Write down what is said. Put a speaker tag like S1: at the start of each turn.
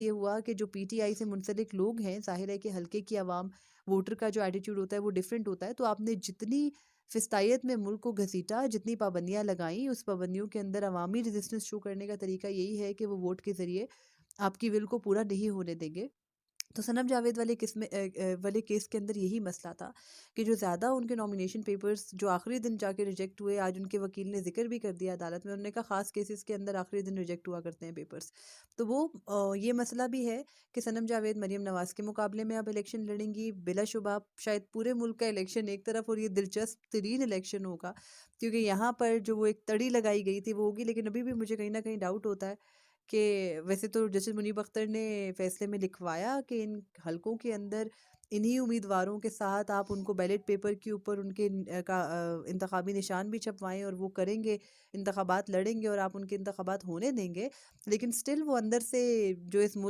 S1: یہ ہوا کہ جو پی ٹی آئی سے منسلک لوگ ہیں، ظاہر ہے کہ حلقے کی عوام ووٹر کا جو ایٹیٹیوڈ ہوتا ہے وہ ڈیفرنٹ ہوتا ہے، تو آپ نے جتنی فستائیت میں ملک کو گھسیٹا، جتنی پابندیاں لگائیں، اس پابندیوں کے اندر عوامی ریزسٹنس شو کرنے کا طریقہ یہی ہے کہ وہ ووٹ کے ذریعے آپ کی ول کو پورا نہیں ہونے دیں گے۔ تو صنم جاوید والے کیس کے اندر یہی مسئلہ تھا کہ جو زیادہ ان کے نامینیشن پیپرز جو آخری دن جا کے ریجیکٹ ہوئے، آج ان کے وکیل نے ذکر بھی کر دیا عدالت میں، انہوں نے کہا خاص کیسز کے اندر آخری دن ریجیکٹ ہوا کرتے ہیں پیپرز، تو وہ یہ مسئلہ بھی ہے کہ صنم جاوید مریم نواز کے مقابلے میں اب الیکشن لڑیں گی، بلا شبہ شاید پورے ملک کا الیکشن ایک طرف، اور یہ دلچسپ ترین الیکشن ہوگا کیونکہ یہاں پر جو وہ ایک تڑی لگائی گئی تھی وہ ہوگی، لیکن ابھی بھی مجھے کہیں نہ کہیں ڈاؤٹ ہوتا ہے کہ ویسے تو جسٹس منیب اختر نے فیصلے میں لکھوایا کہ ان حلقوں کے اندر انہی امیدواروں کے ساتھ آپ ان کو بیلٹ پیپر کے اوپر ان کے انتخابی نشان بھی چھپوائیں اور وہ کریں گے، انتخابات لڑیں گے اور آپ ان کے انتخابات ہونے دیں گے، لیکن سٹل وہ اندر سے جو اس ملک